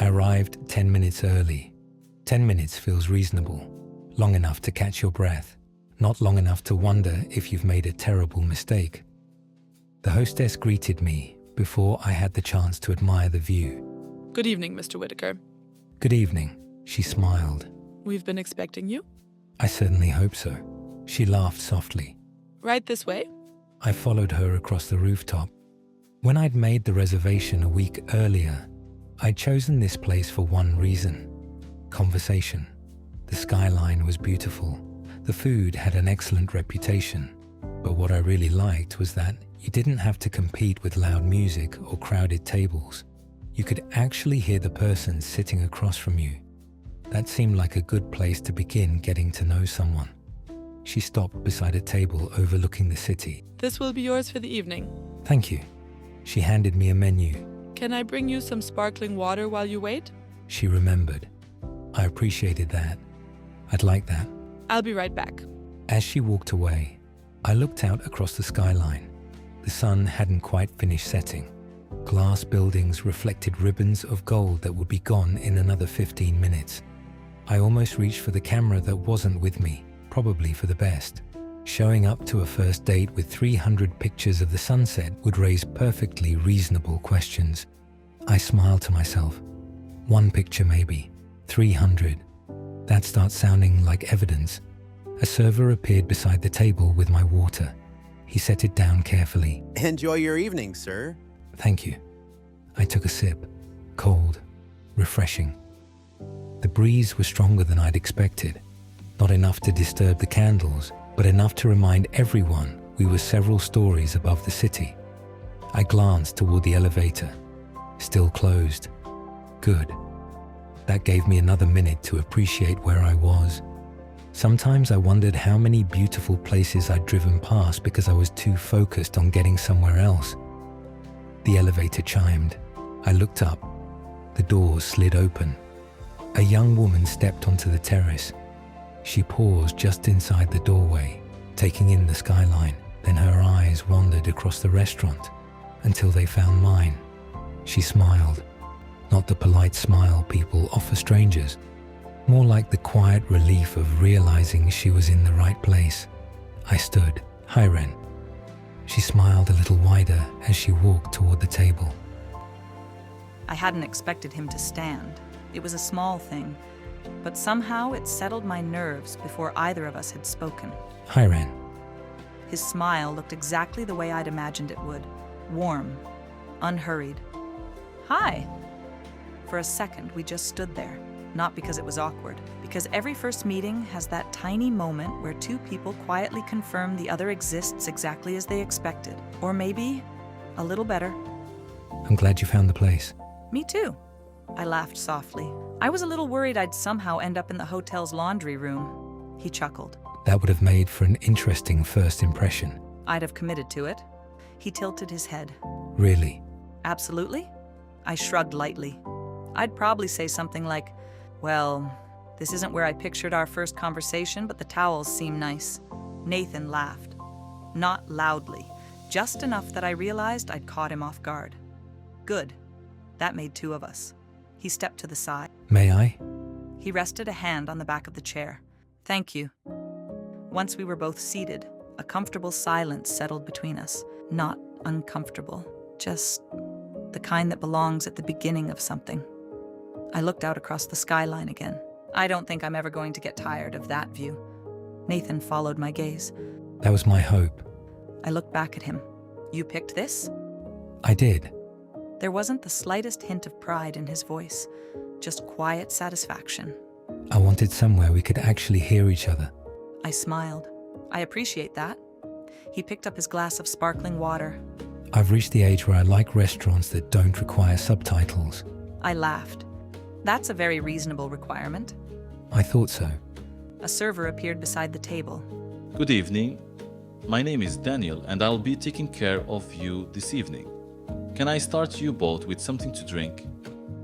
I arrived 10 minutes early. 10 minutes feels reasonable, long enough to catch your breath, not long enough to wonder if you've made a terrible mistake. The hostess greeted me before I had the chance to admire the view. Good evening, Mr. Whitaker. Good evening, she smiled. We've been expecting you. I certainly hope so. She laughed softly. Right this way. I followed her across the rooftop. When I'd made the reservation a week earlier, I'd chosen this place for one reason: conversation. The skyline was beautiful. The food had an excellent reputation. But what I really liked was that you didn't have to compete with loud music or crowded tables. You could actually hear the person sitting across from you. That seemed like a good place to begin getting to know someone. She stopped beside a table overlooking the city. This will be yours for the evening. Thank you. She handed me a menu. Can I bring you some sparkling water while you wait? She remembered. I appreciated that. I'd like that. I'll be right back. As she walked away, I looked out across the skyline. The sun hadn't quite finished setting. Glass buildings reflected ribbons of gold that would be gone in another 15 minutes. I almost reached for the camera that wasn't with me, probably for the best. Showing up to a first date with 300 pictures of the sunset would raise perfectly reasonable questions. I smiled to myself. One picture maybe, 300. That starts sounding like evidence. A server appeared beside the table with my water. He set it down carefully. Enjoy your evening, sir. Thank you. I took a sip. Cold. Refreshing. The breeze was stronger than I'd expected. Not enough to disturb the candles, but enough to remind everyone we were several stories above the city. I glanced toward the elevator. Still closed. Good. That gave me another minute to appreciate where I was. Sometimes I wondered how many beautiful places I'd driven past because I was too focused on getting somewhere else. The elevator chimed. I looked up. The doors slid open. A young woman stepped onto the terrace. She paused just inside the doorway, taking in the skyline. Then her eyes wandered across the restaurant until they found mine. She smiled. Not the polite smile people offer strangers. More like the quiet relief of realizing she was in the right place. I stood. Hi, Wren. She smiled a little wider as she walked toward the table. I hadn't expected him to stand. It was a small thing, but somehow it settled my nerves before either of us had spoken. Hi, Wren. His smile looked exactly the way I'd imagined it would. Warm, unhurried. Hi. For a second, we just stood there. Not because it was awkward, because every first meeting has that tiny moment where two people quietly confirm the other exists exactly as they expected. Or maybe a little better. I'm glad you found the place. Me too. I laughed softly. I was a little worried I'd somehow end up in the hotel's laundry room. He chuckled. That would have made for an interesting first impression. I'd have committed to it. He tilted his head. Really? Absolutely? I shrugged lightly. I'd probably say something like, well, this isn't where I pictured our first conversation, but the towels seem nice. Nathan laughed. Not loudly, just enough that I realized I'd caught him off guard. Good. That made two of us. He stepped to the side. May I? He rested a hand on the back of the chair. Thank you. Once we were both seated, a comfortable silence settled between us. Not uncomfortable, just the kind that belongs at the beginning of something. I looked out across the skyline again. I don't think I'm ever going to get tired of that view. Nathan followed my gaze. That was my hope. I looked back at him. You picked this? I did. There wasn't the slightest hint of pride in his voice, just quiet satisfaction. I wanted somewhere we could actually hear each other. I smiled. I appreciate that. He picked up his glass of sparkling water. I've reached the age where I like restaurants that don't require subtitles. I laughed. That's a very reasonable requirement. I thought so. A server appeared beside the table. Good evening. My name is Daniel and I'll be taking care of you this evening. Can I start you both with something to drink?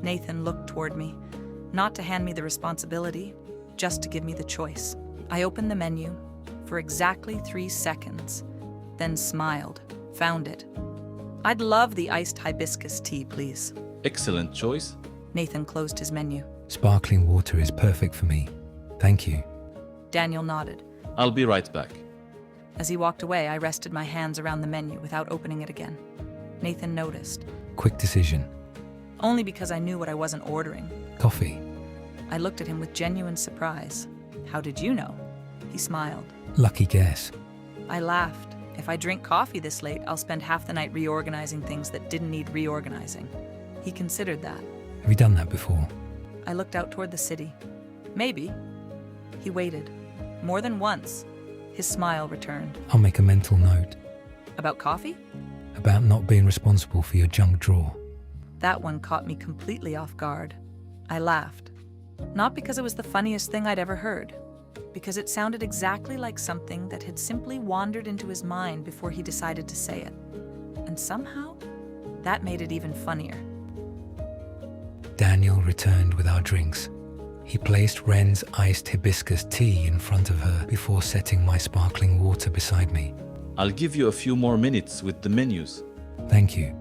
Nathan looked toward me, not to hand me the responsibility, just to give me the choice. I opened the menu for exactly 3 seconds, then smiled, found it. I'd love the iced hibiscus tea, please. Excellent choice. Nathan closed his menu. Sparkling water is perfect for me. Thank you. Daniel nodded. I'll be right back. As he walked away, I rested my hands around the menu without opening it again. Nathan noticed. Quick decision. Only because I knew what I wasn't ordering. Coffee. I looked at him with genuine surprise. How did you know? He smiled. Lucky guess. I laughed. If I drink coffee this late, I'll spend half the night reorganizing things that didn't need reorganizing. He considered that. Have you done that before? I looked out toward the city. Maybe. He waited. More than once. His smile returned. I'll make a mental note. About coffee? About not being responsible for your junk drawer. That one caught me completely off guard. I laughed. Not because it was the funniest thing I'd ever heard, because it sounded exactly like something that had simply wandered into his mind before he decided to say it. And somehow, that made it even funnier. Daniel returned with our drinks. He placed Wren's iced hibiscus tea in front of her before setting my sparkling water beside me. I'll give you a few more minutes with the menus. Thank you.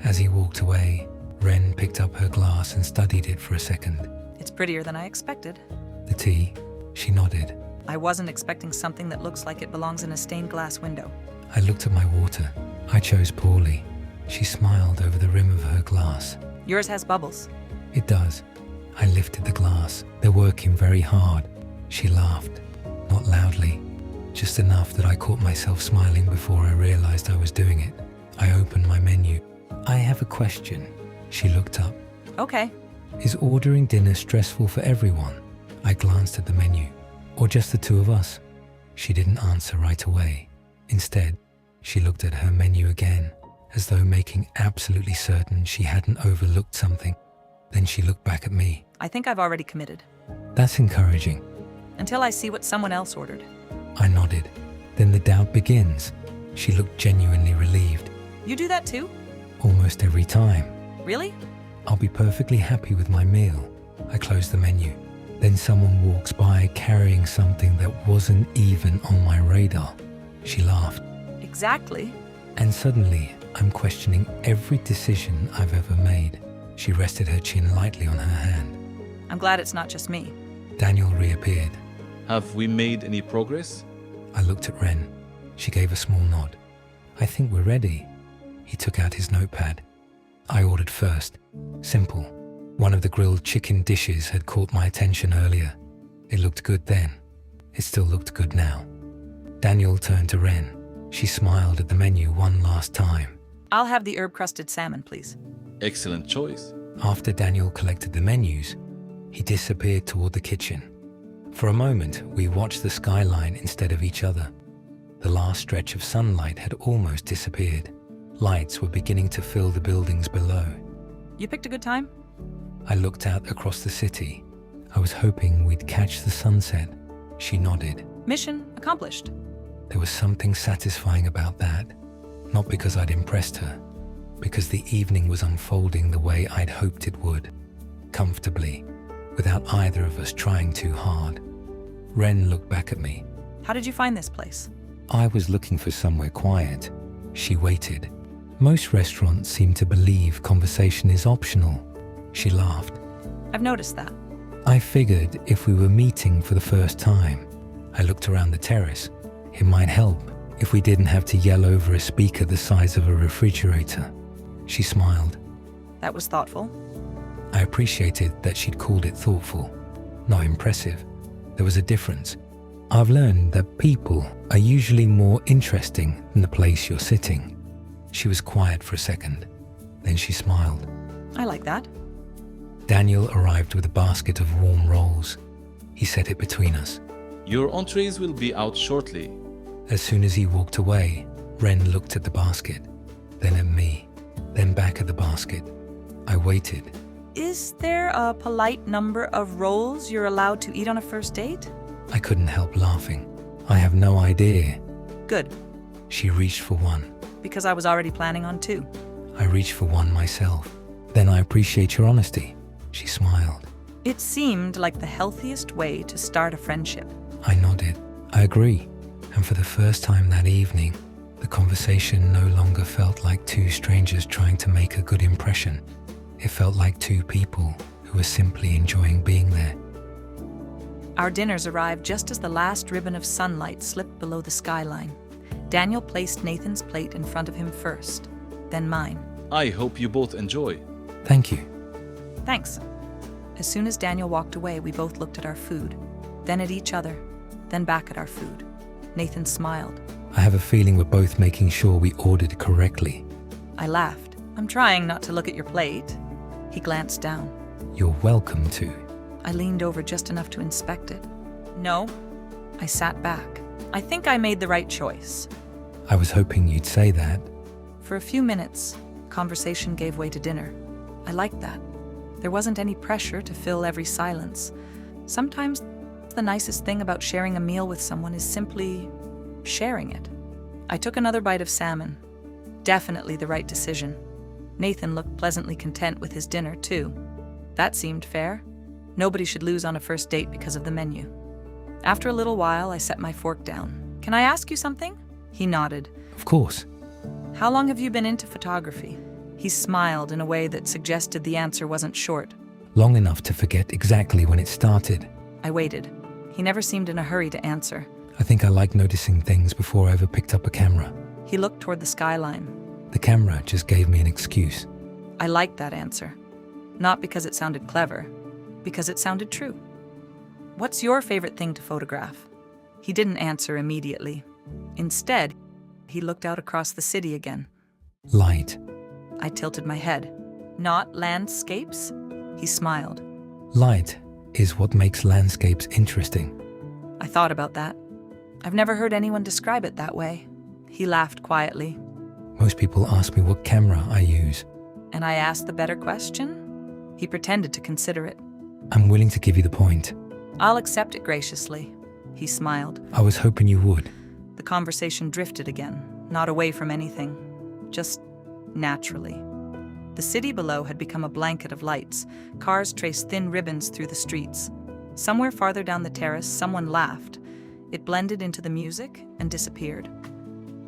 As he walked away, Wren picked up her glass and studied it for a second. It's prettier than I expected. The tea? She nodded. I wasn't expecting something that looks like it belongs in a stained glass window. I looked at my water. I chose poorly. She smiled over the rim of her glass. Yours has bubbles. It does. I lifted the glass. They're working very hard. She laughed. Not loudly. Just enough that I caught myself smiling before I realized I was doing it. I opened my menu. I have a question. She looked up. Okay. Is ordering dinner stressful for everyone? I glanced at the menu. Or just the two of us? She didn't answer right away. Instead, she looked at her menu again, as though making absolutely certain she hadn't overlooked something. Then she looked back at me. I think I've already committed. That's encouraging. Until I see what someone else ordered. I nodded. Then the doubt begins. She looked genuinely relieved. You do that too? Almost every time. Really? I'll be perfectly happy with my meal. I closed the menu. Then someone walks by carrying something that wasn't even on my radar. She laughed. Exactly. And suddenly, I'm questioning every decision I've ever made. She rested her chin lightly on her hand. I'm glad it's not just me. Daniel reappeared. Have we made any progress? I looked at Wren. She gave a small nod. I think we're ready. He took out his notepad. I ordered first. Simple. One of the grilled chicken dishes had caught my attention earlier. It looked good then. It still looked good now. Daniel turned to Wren. She smiled at the menu one last time. I'll have the herb-crusted salmon, please. Excellent choice. After Daniel collected the menus, he disappeared toward the kitchen. For a moment, we watched the skyline instead of each other. The last stretch of sunlight had almost disappeared. Lights were beginning to fill the buildings below. You picked a good time? I looked out across the city. I was hoping we'd catch the sunset. She nodded. Mission accomplished. There was something satisfying about that. Not because I'd impressed her, because the evening was unfolding the way I'd hoped it would. Comfortably, without either of us trying too hard. Wren looked back at me. How did you find this place? I was looking for somewhere quiet. She waited. Most restaurants seem to believe conversation is optional. She laughed. I've noticed that. I figured if we were meeting for the first time. I looked around the terrace. It might help if we didn't have to yell over a speaker the size of a refrigerator. She smiled. That was thoughtful. I appreciated that she'd called it thoughtful, not impressive. There was a difference. I've learned that people are usually more interesting than the place you're sitting. She was quiet for a second. Then she smiled. I like that. Daniel arrived with a basket of warm rolls. He set it between us. Your entrees will be out shortly. As soon as he walked away, Wren looked at the basket, then at me, then back at the basket. I waited. Is there a polite number of rolls you're allowed to eat on a first date? I couldn't help laughing. I have no idea. Good, She reached for one. because I was already planning on two. I reached for one myself. Then I appreciate your honesty. She smiled. It seemed like the healthiest way to start a friendship. I nodded. I agree. And for the first time that evening, the conversation no longer felt like two strangers trying to make a good impression. It felt like two people who are simply enjoying being there. Our dinners arrived just as the last ribbon of sunlight slipped below the skyline. Daniel placed Nathan's plate in front of him first, then mine. I hope you both enjoy. Thank you. Thanks. As soon as Daniel walked away, we both looked at our food, then at each other, then back at our food. Nathan smiled. I have a feeling we're both making sure we ordered correctly. I laughed. I'm trying not to look at your plate. He glanced down. You're welcome to. I leaned over just enough to inspect it. No. I sat back. I think I made the right choice. I was hoping you'd say that. For a few minutes, conversation gave way to dinner. I liked that. There wasn't any pressure to fill every silence. Sometimes the nicest thing about sharing a meal with someone is simply sharing it. I took another bite of salmon. Definitely the right decision. Nathan looked pleasantly content with his dinner, too. That seemed fair. Nobody should lose on a first date because of the menu. After a little while, I set my fork down. Can I ask you something? He nodded. Of course. How long have you been into photography? He smiled in a way that suggested the answer wasn't short. Long enough to forget exactly when it started. I waited. He never seemed in a hurry to answer. I think I like noticing things before I ever picked up a camera. He looked toward the skyline. The camera just gave me an excuse. I liked that answer. Not because it sounded clever, because it sounded true. What's your favorite thing to photograph? He didn't answer immediately. Instead, he looked out across the city again. Light. I tilted my head. Not landscapes? He smiled. Light is what makes landscapes interesting. I thought about that. I've never heard anyone describe it that way. He laughed quietly. Most people ask me what camera I use. And I asked the better question? He pretended to consider it. I'm willing to give you the point. I'll accept it graciously. He smiled. I was hoping you would. The conversation drifted again, not away from anything, just naturally. The city below had become a blanket of lights. Cars traced thin ribbons through the streets. Somewhere farther down the terrace, someone laughed. It blended into the music and disappeared.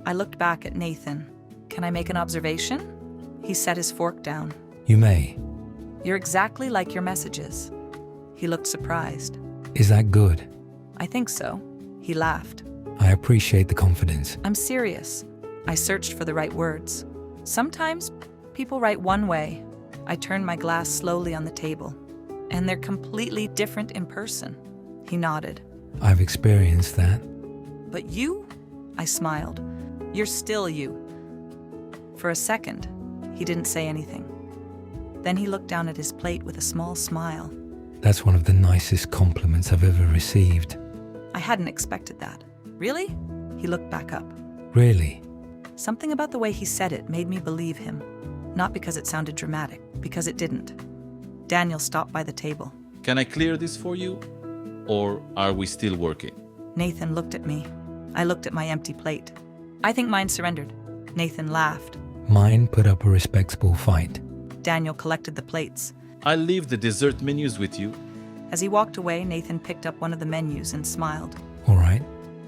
I looked back at Nathan. Can I make an observation? He set his fork down. You may. You're exactly like your messages. He looked surprised. Is that good? I think so. He laughed. I appreciate the confidence. I'm serious. I searched for the right words. Sometimes people write one way. I turned my glass slowly on the table, and they're completely different in person. He nodded. I've experienced that. But you? I smiled. You're still you. For a second, he didn't say anything. Then he looked down at his plate with a small smile. That's one of the nicest compliments I've ever received. I hadn't expected that. Really? He looked back up. Really? Something about the way he said it made me believe him. Not because it sounded dramatic, because it didn't. Daniel stopped by the table. Can I clear this for you? Or are we still working? Nathan looked at me. I looked at my empty plate. I think mine surrendered. Nathan laughed. Mine put up a respectable fight. Daniel collected the plates. I'll leave the dessert menus with you. As he walked away, Nathan picked up one of the menus and smiled. All right.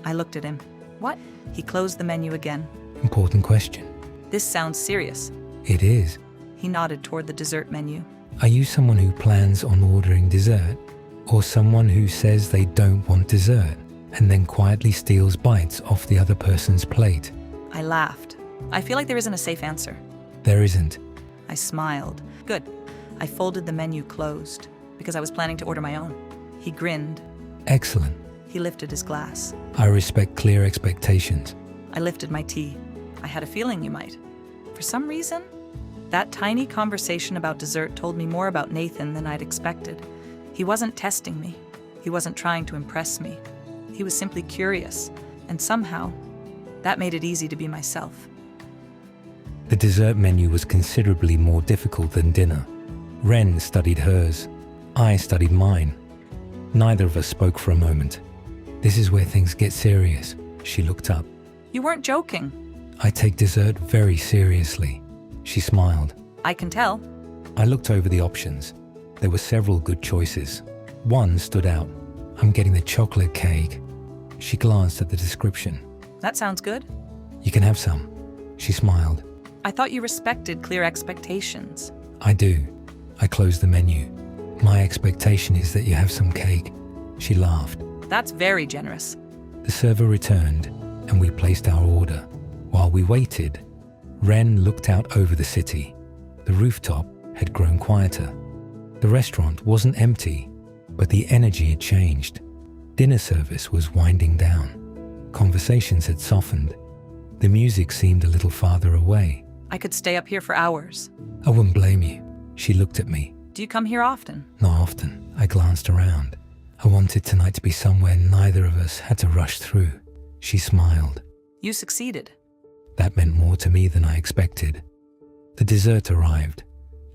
I looked at him. What? He closed the menu again. Important question. This sounds serious. It is. He nodded toward the dessert menu. Are you someone who plans on ordering dessert? Or someone who says they don't want dessert and then quietly steals bites off the other person's plate? I laughed. I feel like there isn't a safe answer. There isn't. I smiled. Good. I folded the menu closed because I was planning to order my own. He grinned. Excellent. He lifted his glass. I respect clear expectations. I lifted my tea. I had a feeling you might. For some reason, that tiny conversation about dessert told me more about Nathan than I'd expected. He wasn't testing me. He wasn't trying to impress me. He was simply curious, and somehow, that made it easy to be myself. The dessert menu was considerably more difficult than dinner. Wren studied hers. I studied mine. Neither of us spoke for a moment. This is where things get serious. She looked up. You weren't joking. I take dessert very seriously. She smiled. I can tell. I looked over the options. There were several good choices. One stood out. I'm getting the chocolate cake. She glanced at the description. That sounds good. You can have some. She smiled. I thought you respected clear expectations. I do. I closed the menu. My expectation is that you have some cake. She laughed. That's very generous. The server returned and we placed our order. While we waited, Wren looked out over the city. The rooftop had grown quieter. The restaurant wasn't empty, but the energy had changed. Dinner service was winding down. Conversations had softened. The music seemed a little farther away. I could stay up here for hours. I wouldn't blame you. She looked at me. Do you come here often? Not often. I glanced around. I wanted tonight to be somewhere neither of us had to rush through. She smiled. You succeeded. That meant more to me than I expected. The dessert arrived.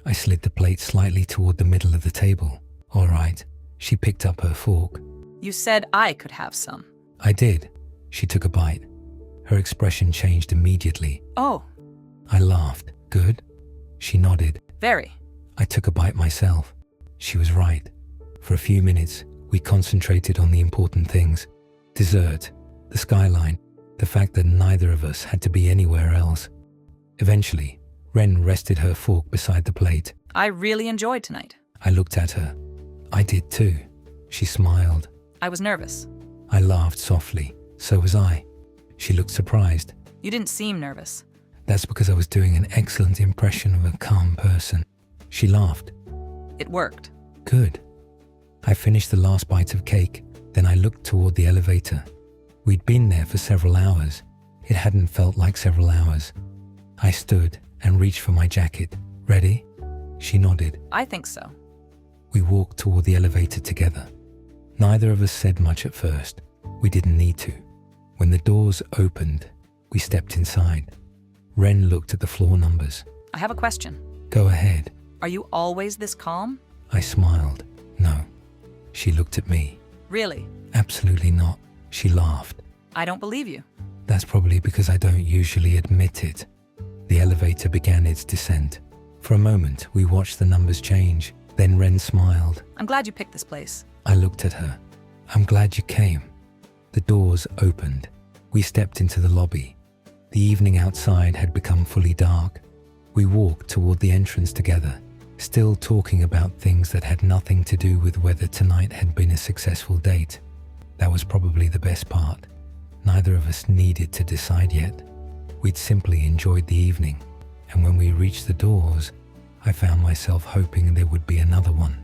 I slid the plate slightly toward the middle of the table. All right. She picked up her fork. You said I could have some. I did. She took a bite. Her expression changed immediately. Oh, I laughed. Good? She nodded. very. I took a bite myself. She was right. For a few minutes, we concentrated on the important things. Dessert, the skyline, the fact that neither of us had to be anywhere else. Eventually, Wren rested her fork beside the plate. I really enjoyed tonight. I looked at her. I did too. She smiled. I was nervous. I laughed softly. So was I. She looked surprised. You didn't seem nervous. That's because I was doing an excellent impression of a calm person. She laughed. It worked. Good. I finished the last bite of cake, then I looked toward the elevator. We'd been there for several hours. It hadn't felt like several hours. I stood and reached for my jacket. Ready? She nodded. I think so. We walked toward the elevator together. Neither of us said much at first. We didn't need to. When the doors opened, we stepped inside. Wren looked at the floor numbers. I have a question. Go ahead. Are you always this calm? I smiled. No. She looked at me. Really? Absolutely not. She laughed. I don't believe you. That's probably because I don't usually admit it. The elevator began its descent. For a moment, we watched the numbers change. Then Wren smiled. I'm glad you picked this place. I looked at her. I'm glad you came. The doors opened. We stepped into the lobby. The evening outside had become fully dark. We walked toward the entrance together, still talking about things that had nothing to do with whether tonight had been a successful date. That was probably the best part. Neither of us needed to decide yet. We'd simply enjoyed the evening, and when we reached the doors, I found myself hoping there would be another one.